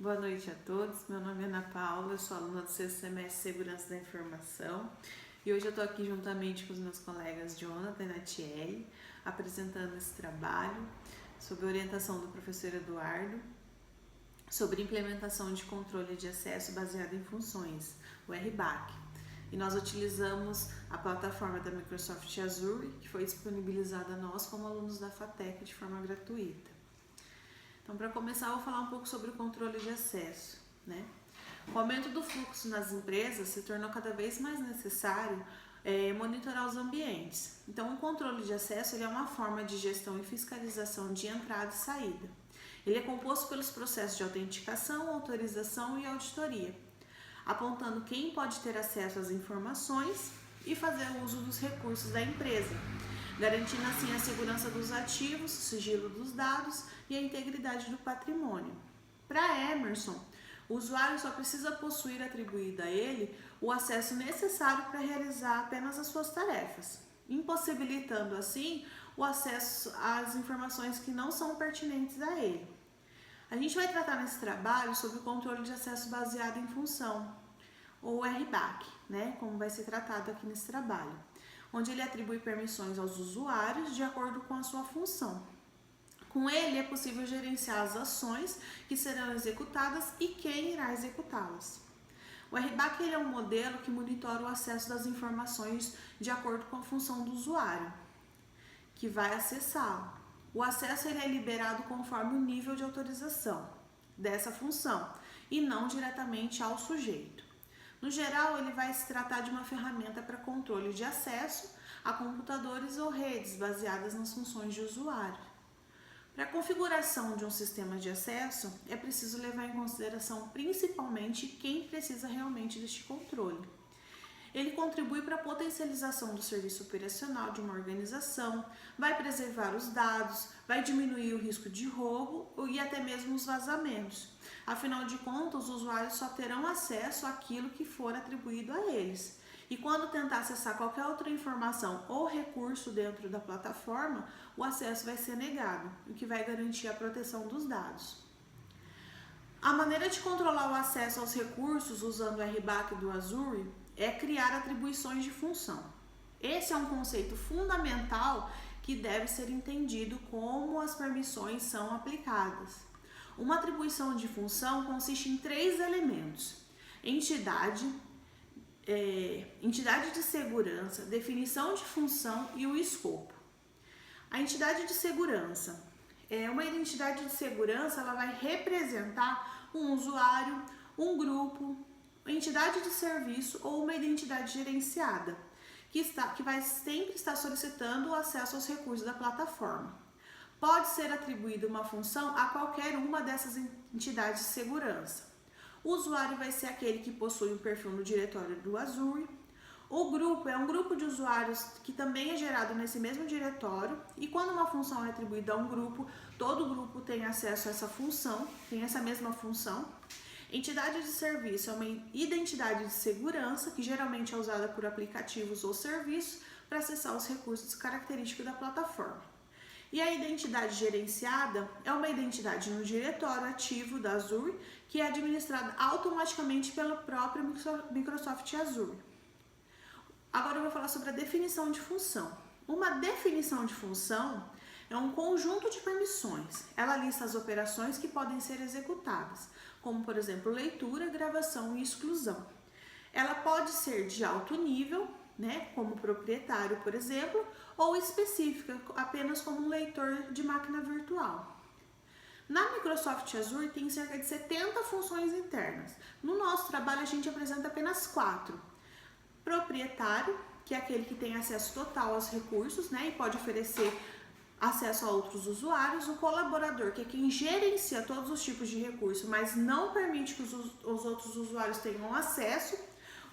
Boa noite a todos, meu nome é Ana Paula, eu sou aluna do sexto semestre de Segurança da Informação e hoje eu estou aqui juntamente com os meus colegas Jonathan e Natiele apresentando esse trabalho sob orientação do professor Eduardo sobre implementação de controle de acesso baseado em funções, o RBAC. E nós utilizamos a plataforma da Microsoft Azure, que foi disponibilizada a nós como alunos da FATEC de forma gratuita. Então, para começar, eu vou falar um pouco sobre o controle de acesso, né? O aumento do fluxo nas empresas se tornou cada vez mais necessário monitorar os ambientes. Então, o controle de acesso ele é uma forma de gestão e fiscalização de entrada e saída. Ele é composto pelos processos de autenticação, autorização e auditoria, apontando quem pode ter acesso às informações e fazer uso dos recursos da empresa, garantindo assim a segurança dos ativos, o sigilo dos dados e a integridade do patrimônio. Para Emerson, o usuário só precisa possuir atribuído a ele o acesso necessário para realizar apenas as suas tarefas, impossibilitando assim o acesso às informações que não são pertinentes a ele. A gente vai tratar nesse trabalho sobre o controle de acesso baseado em função, ou RBAC, né, como vai ser tratado aqui nesse trabalho, onde ele atribui permissões aos usuários de acordo com a sua função. Com ele é possível gerenciar as ações que serão executadas e quem irá executá-las. O RBAC ele é um modelo que monitora o acesso das informações de acordo com a função do usuário, que vai acessá-lo. O acesso ele é liberado conforme o nível de autorização dessa função e não diretamente ao sujeito. No geral, ele vai se tratar de uma ferramenta para controle de acesso a computadores ou redes baseadas nas funções de usuário. Para a configuração de um sistema de acesso, é preciso levar em consideração principalmente quem precisa realmente deste controle. Ele contribui para a potencialização do serviço operacional de uma organização, vai preservar os dados, vai diminuir o risco de roubo e até mesmo os vazamentos. Afinal de contas, os usuários só terão acesso àquilo que for atribuído a eles. E quando tentar acessar qualquer outra informação ou recurso dentro da plataforma, o acesso vai ser negado, o que vai garantir a proteção dos dados. A maneira de controlar o acesso aos recursos usando o RBAC do Azure é criar atribuições de função. Esse é um conceito fundamental que deve ser entendido como as permissões são aplicadas. Uma atribuição de função consiste em 3 elementos: entidade de segurança, definição de função e o escopo. A entidade de segurança uma identidade de segurança, ela vai representar um usuário, um grupo, entidade de serviço ou uma identidade gerenciada, que vai sempre estar solicitando o acesso aos recursos da plataforma. Pode ser atribuída uma função a qualquer uma dessas entidades de segurança. O usuário vai ser aquele que possui um perfil no diretório do Azure. O grupo é um grupo de usuários que também é gerado nesse mesmo diretório, e quando uma função é atribuída a um grupo, todo grupo tem acesso a essa função, tem essa mesma função. Entidade de serviço é uma identidade de segurança que geralmente é usada por aplicativos ou serviços para acessar os recursos característicos da plataforma. E a identidade gerenciada é uma identidade no diretório ativo da Azure que é administrada automaticamente pelo próprio Microsoft Azure. Agora eu vou falar sobre a definição de função. Uma definição de função é um conjunto de permissões. Ela lista as operações que podem ser executadas, como por exemplo leitura, gravação e exclusão. Ela pode ser de alto nível, né, como proprietário, por exemplo, ou específica, apenas como um leitor de máquina virtual. Na Microsoft Azure tem cerca de 70 funções internas. No nosso trabalho a gente apresenta apenas 4. Proprietário, que é aquele que tem acesso total aos recursos, né, e pode oferecer acesso a outros usuários. O colaborador, que é quem gerencia todos os tipos de recursos, mas não permite que os outros usuários tenham acesso.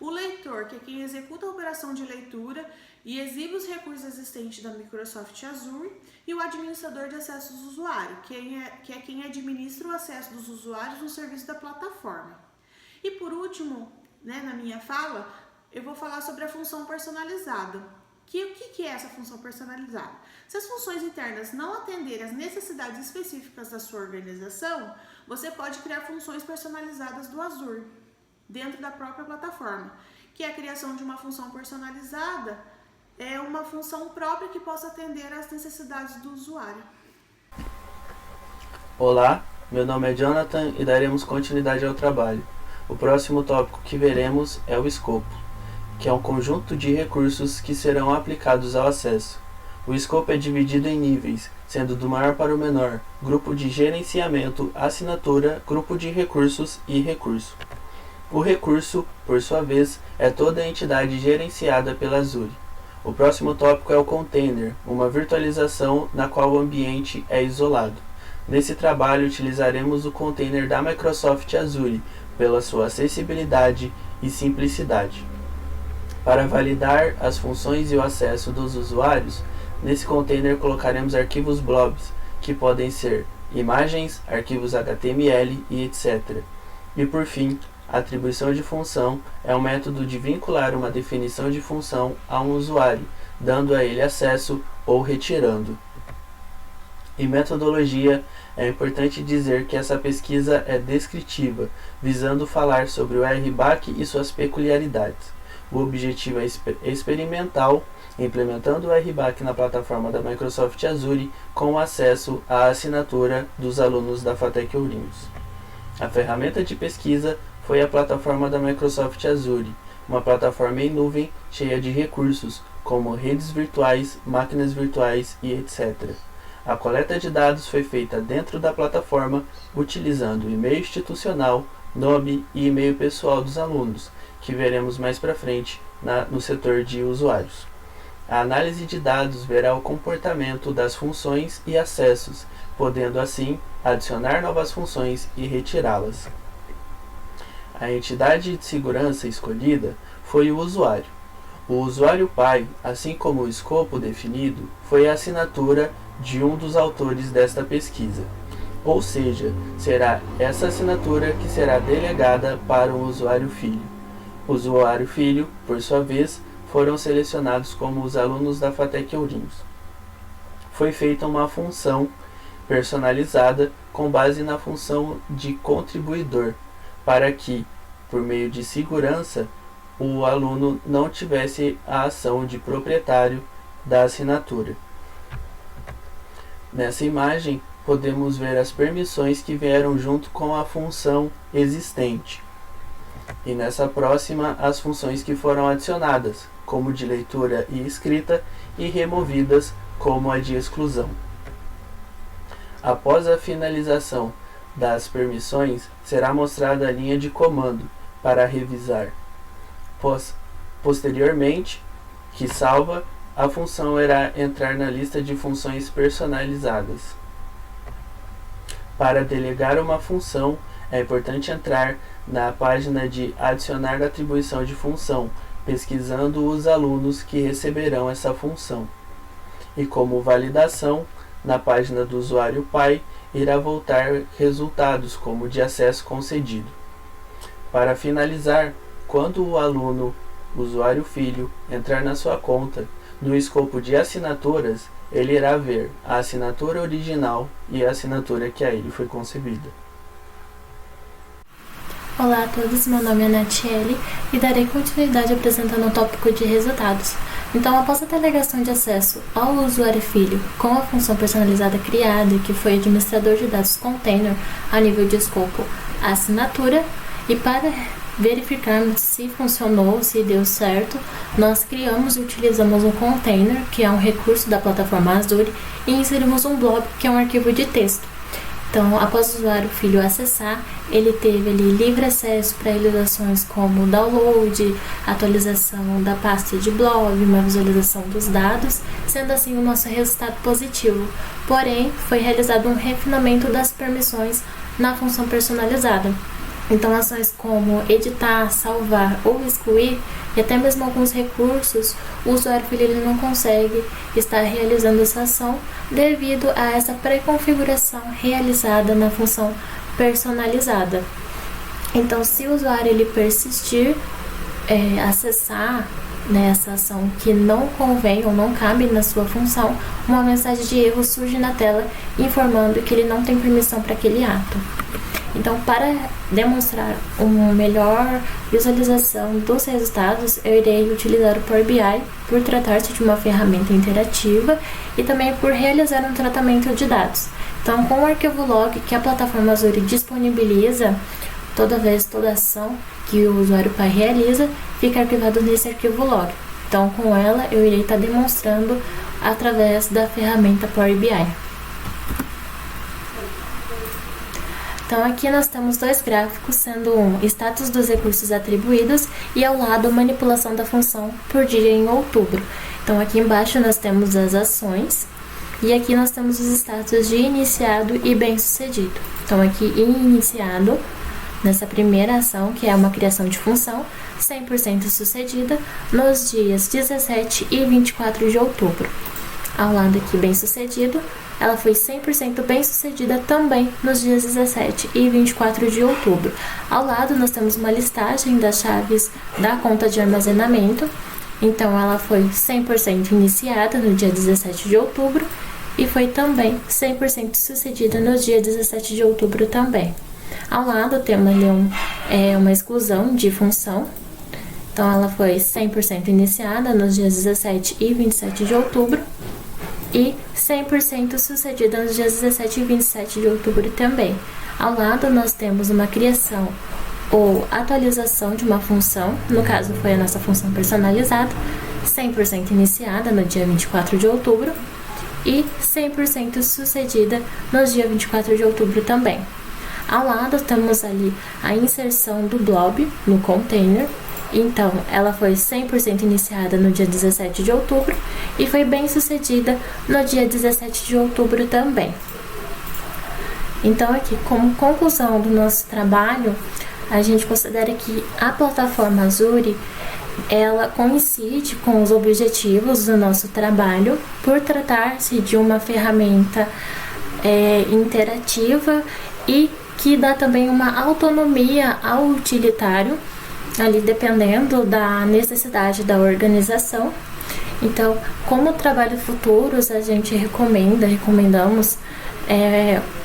O leitor, que é quem executa a operação de leitura e exibe os recursos existentes da Microsoft Azure. E o administrador de acesso do usuário, que é quem administra o acesso dos usuários no serviço da plataforma. E por último, né, na minha fala, eu vou falar sobre a função personalizada. O que é essa função personalizada? Se as funções internas não atenderem às necessidades específicas da sua organização, Você pode criar funções personalizadas do Azure dentro da própria plataforma, que é a criação de uma função personalizada é uma função própria que possa atender às necessidades do usuário. Olá, meu nome é Jonathan e daremos continuidade ao trabalho. O próximo tópico que veremos é o escopo, que é um conjunto de recursos que serão aplicados ao acesso. O escopo é dividido em níveis, sendo do maior para o menor, grupo de gerenciamento, assinatura, grupo de recursos e recurso. O recurso, por sua vez, é toda a entidade gerenciada pela Azure. O próximo tópico é o container, uma virtualização na qual o ambiente é isolado. Nesse trabalho utilizaremos o container da Microsoft Azure, pela sua acessibilidade e simplicidade. Para validar as funções e o acesso dos usuários, nesse container colocaremos arquivos blobs, que podem ser imagens, arquivos HTML e etc. E por fim, a atribuição de função é um método de vincular uma definição de função a um usuário, dando a ele acesso ou retirando. Em metodologia, é importante dizer que essa pesquisa é descritiva, visando falar sobre o RBAC e suas peculiaridades. O objetivo é experimental, implementando o RBAC na plataforma da Microsoft Azure com acesso à assinatura dos alunos da FATEC Ourinhos. A ferramenta de pesquisa foi a plataforma da Microsoft Azure, uma plataforma em nuvem cheia de recursos, como redes virtuais, máquinas virtuais e etc. A coleta de dados foi feita dentro da plataforma, utilizando e-mail institucional, nome e e-mail pessoal dos alunos, que veremos mais para frente no setor de usuários. A análise de dados verá o comportamento das funções e acessos, podendo assim adicionar novas funções e retirá-las. A entidade de segurança escolhida foi o usuário. O usuário pai, assim como o escopo definido, foi a assinatura de um dos autores desta pesquisa. Ou seja, será essa assinatura que será delegada para o usuário filho. O usuário filho, por sua vez, foram selecionados como os alunos da FATEC Ourinhos. Foi feita uma função personalizada com base na função de contribuidor, para que, por meio de segurança, o aluno não tivesse a ação de proprietário da assinatura. Nessa imagem, podemos ver as permissões que vieram junto com a função existente. E nessa próxima, as funções que foram adicionadas, como de leitura e escrita, e removidas, como a de exclusão. Após a finalização das permissões, será mostrada a linha de comando para revisar. Posteriormente, que salva, a função irá entrar na lista de funções personalizadas. Para delegar uma função, é importante entrar na página de adicionar atribuição de função, pesquisando os alunos que receberão essa função. E como validação, na página do usuário pai, irá voltar resultados como de acesso concedido. Para finalizar, quando o aluno, usuário filho, entrar na sua conta, no escopo de assinaturas, ele irá ver a assinatura original e a assinatura que a ele foi concebida. Olá a todos, meu nome é Natiele e darei continuidade apresentando o tópico de resultados. Então, após a delegação de acesso ao usuário filho com a função personalizada criada, que foi administrador de dados container a nível de escopo assinatura, e para verificarmos se funcionou, se deu certo, nós criamos e utilizamos um container, que é um recurso da plataforma Azure, e inserimos um blob, que é um arquivo de texto. Então, após o usuário filho acessar, ele teve ali livre acesso para realizações como download, atualização da pasta de blog, uma visualização dos dados, sendo assim o nosso resultado positivo. Porém, foi realizado um refinamento das permissões na função personalizada. Então, ações como editar, salvar ou excluir, e até mesmo alguns recursos, o usuário filho ele não consegue estar realizando essa ação devido a essa pré-configuração realizada na função personalizada. Então, se o usuário ele persistir, acessar essa ação que não convém ou não cabe na sua função, uma mensagem de erro surge na tela informando que ele não tem permissão para aquele ato. Então, para demonstrar uma melhor visualização dos resultados, eu irei utilizar o Power BI por tratar-se de uma ferramenta interativa e também por realizar um tratamento de dados. Então, com o arquivo log que a plataforma Azure disponibiliza, toda ação que o usuário Pai realiza, fica arquivado nesse arquivo log. Então, com ela, eu irei estar demonstrando através da ferramenta Power BI. Então, aqui nós temos dois gráficos, sendo um status dos recursos atribuídos e ao lado manipulação da função por dia em outubro. Então, aqui embaixo nós temos as ações e aqui nós temos os status de iniciado e bem-sucedido. Então, aqui em iniciado, nessa primeira ação, que é uma criação de função, 100% sucedida nos dias 17 e 24 de outubro. Ao lado aqui, bem-sucedido, ela foi 100% bem-sucedida também nos dias 17 e 24 de outubro. Ao lado, nós temos uma listagem das chaves da conta de armazenamento. Então, ela foi 100% iniciada no dia 17 de outubro e foi também 100% sucedida no dia 17 de outubro também. Ao lado, temos ali uma exclusão de função. Então, ela foi 100% iniciada nos dias 17 e 27 de outubro e 100% sucedida nos dias 17 e 27 de outubro também. Ao lado, nós temos uma criação ou atualização de uma função, no caso foi a nossa função personalizada, 100% iniciada no dia 24 de outubro e 100% sucedida no dia 24 de outubro também. Ao lado, temos ali a inserção do blob no container. Então, ela foi 100% iniciada no dia 17 de outubro e foi bem sucedida no dia 17 de outubro também. Então, aqui, como conclusão do nosso trabalho, a gente considera que a plataforma Azure, ela coincide com os objetivos do nosso trabalho por tratar-se de uma ferramenta interativa e que dá também uma autonomia ao utilitário, ali dependendo da necessidade da organização. Então, como trabalhos futuros, a gente recomendamos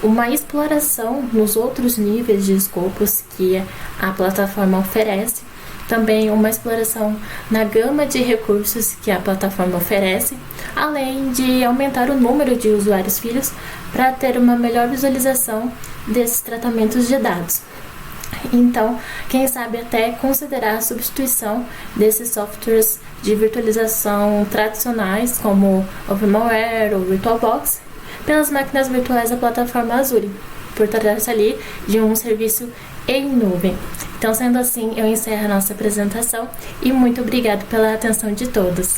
uma exploração nos outros níveis de escopos que a plataforma oferece, também uma exploração na gama de recursos que a plataforma oferece, além de aumentar o número de usuários filhos para ter uma melhor visualização desses tratamentos de dados. Então, quem sabe até considerar a substituição desses softwares de virtualização tradicionais, como o VMware ou VirtualBox, pelas máquinas virtuais da plataforma Azure, por tratar-se ali de um serviço em nuvem. Então, sendo assim, eu encerro a nossa apresentação e muito obrigado pela atenção de todos.